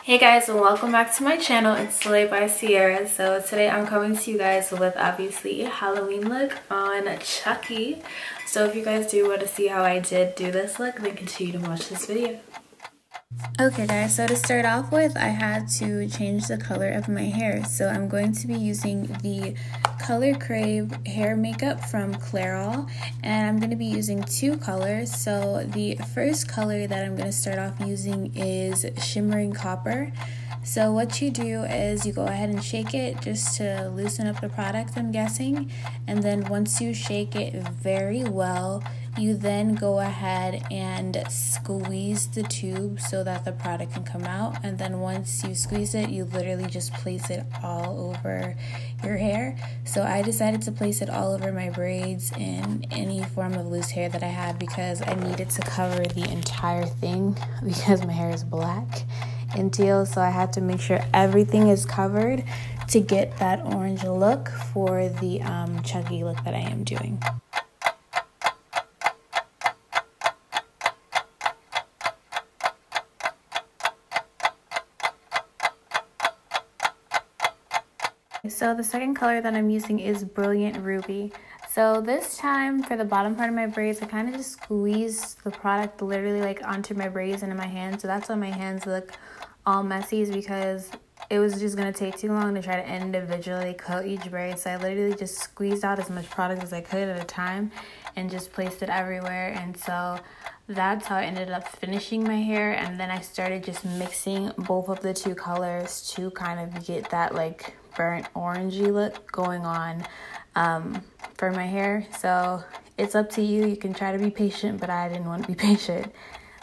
Hey guys, and welcome back to my channel. It's Slaybyciara. So today I'm coming to you guys with obviously a Halloween look on Chucky. So if you guys do want to see how I did do this look, then continue to watch this video. Okay guys, so to start off with, I had to change the color of my hair. So I'm going to be using the color Crave hair makeup from Clairol, and I'm going to be using two colors. So the first color that I'm going to start off using is Shimmering Copper. So what you do is you go ahead and shake it just to loosen up the product, I'm guessing, and then once you shake it very well, you then go ahead and squeeze the tube so that the product can come out, and then once you squeeze it, you literally just place it all over your hair. So I decided to place it all over my braids and any form of loose hair that I had because I needed to cover the entire thing because my hair is black and teal, so I had to make sure everything is covered to get that orange look for the Chucky look that I am doing. So the second color that I'm using is Brilliant Ruby. So this time for the bottom part of my braids, I kind of just squeezed the product literally like onto my braids and in my hands. So that's why my hands look all messy, is because it was just going to take too long to try to individually coat each braid. So I literally just squeezed out as much product as I could at a time and just placed it everywhere. And so that's how I ended up finishing my hair. And then I started just mixing both of the two colors to kind of get that like burnt orangey look going on for my hair. So it's up to you. You can try to be patient, but I didn't want to be patient.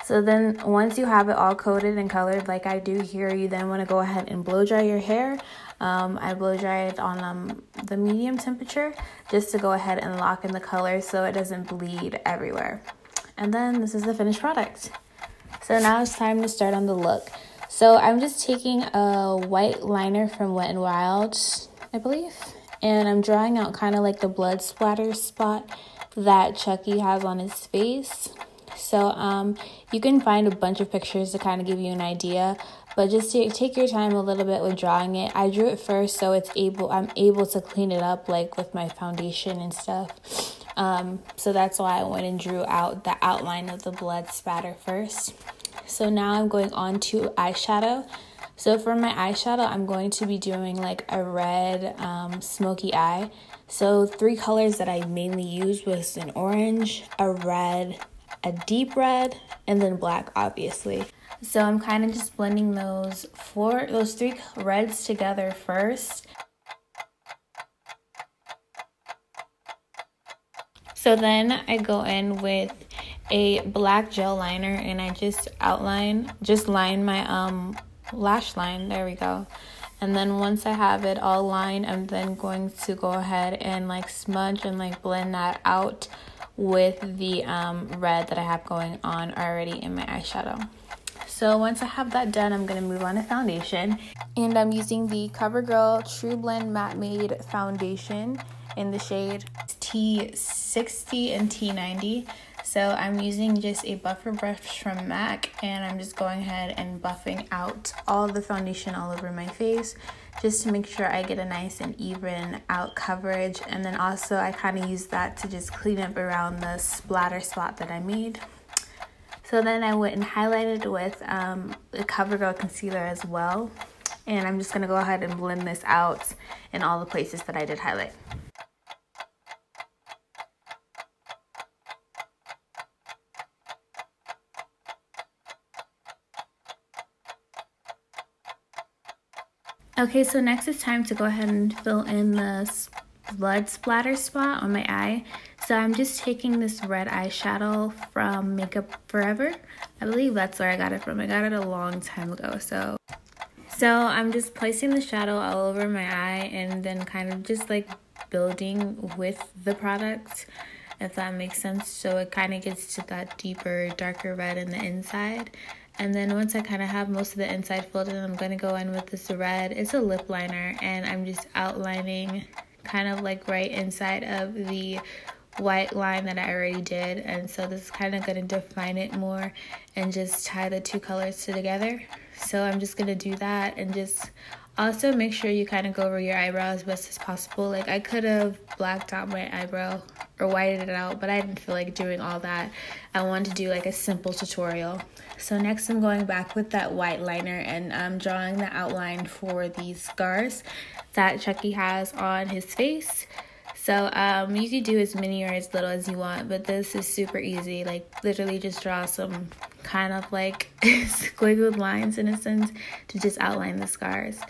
So then once you have it all coated and colored like I do here, you then want to go ahead and blow dry your hair. I blow dry it on the medium temperature just to go ahead and lock in the color so it doesn't bleed everywhere. And then this is the finished product. So now it's time to start on the look. So I'm just taking a white liner from Wet n Wild, I believe, and I'm drawing out kind of like the blood splatter spot that Chucky has on his face. So you can find a bunch of pictures to kind of give you an idea, but just take your time a little bit with drawing it. I drew it first so I'm able to clean it up like with my foundation and stuff. So that's why I went and drew out the outline of the blood spatter first. So now I'm going on to eyeshadow. So for my eyeshadow, I'm going to be doing like a red smoky eye. So three colors that I mainly used was an orange, a red, a deep red, and then black, obviously. So I'm kind of just blending those three reds together first. So then I go in with a black gel liner and I just line my lash line. There we go. And then once I have it all lined, I'm then going to go ahead and like smudge and like blend that out with the red that I have going on already in my eyeshadow. So once I have that done, I'm going to move on to foundation. And I'm using the CoverGirl True Blend Matte Made Foundation in the shade T60 and T90. So I'm using just a buffer brush from MAC, and I'm just going ahead and buffing out all the foundation all over my face just to make sure I get a nice and even out coverage. And then also I kind of use that to just clean up around the splatter spot that I made. So then I went and highlighted with the CoverGirl concealer as well. And I'm just going to go ahead and blend this out in all the places that I did highlight. Okay, so next it's time to go ahead and fill in the blood splatter spot on my eye. So I'm just taking this red eyeshadow from Makeup Forever. I believe that's where I got it from. I got it a long time ago. So I'm just placing the shadow all over my eye and then kind of just like building with the product, if that makes sense. So it kind of gets to that deeper, darker red in the inside. And then once I kind of have most of the inside filled in, I'm going to go in with this red. It's a lip liner, and I'm just outlining kind of like right inside of the white line that I already did. And so this is kind of going to define it more and just tie the two colors together. So I'm just gonna do that, and just also make sure you kind of go over your eyebrow as best as possible. Like I could have blacked out my eyebrow or whited it out, but I didn't feel like doing all that. I wanted to do like a simple tutorial. So next I'm going back with that white liner, and I'm drawing the outline for these scars that Chucky has on his face. So you could do as many or as little as you want, but this is super easy. Like literally just draw some kind of like squiggled lines in a sense to just outline the scars.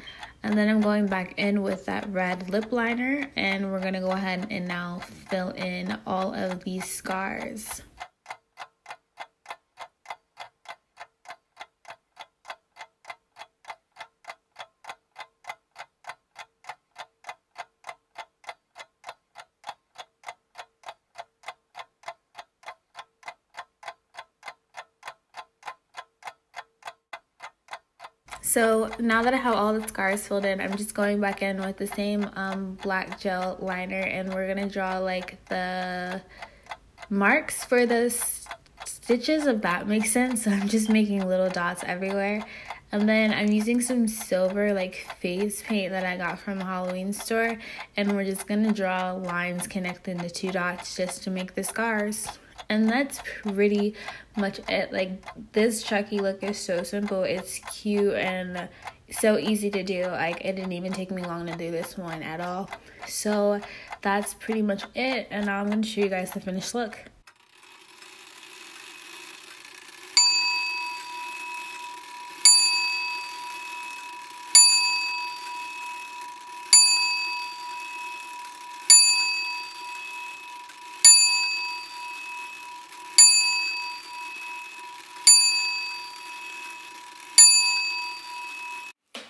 And then I'm going back in with that red lip liner, and we're gonna go ahead and now fill in all of these scars. So now that I have all the scars filled in, I'm just going back in with the same black gel liner, and we're gonna draw like the marks for the stitches, if that makes sense. So I'm just making little dots everywhere. And then I'm using some silver like face paint that I got from the Halloween store, and we're just gonna draw lines connecting the two dots just to make the scars. And that's pretty much it. Like this Chucky look is so simple, it's cute and so easy to do. Like it didn't even take me long to do this one at all. So that's pretty much it, and now I'm going to show you guys the finished look.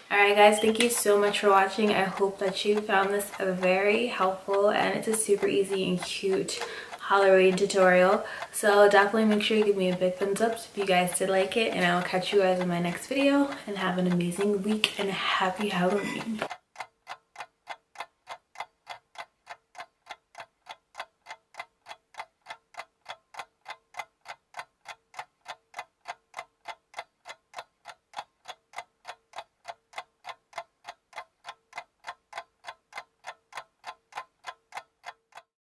Alright guys, thank you so much for watching. I hope that you found this very helpful, and it's a super easy and cute Halloween tutorial. So definitely make sure you give me a big thumbs up if you guys did like it, and I will catch you guys in my next video, and have an amazing week and happy Halloween.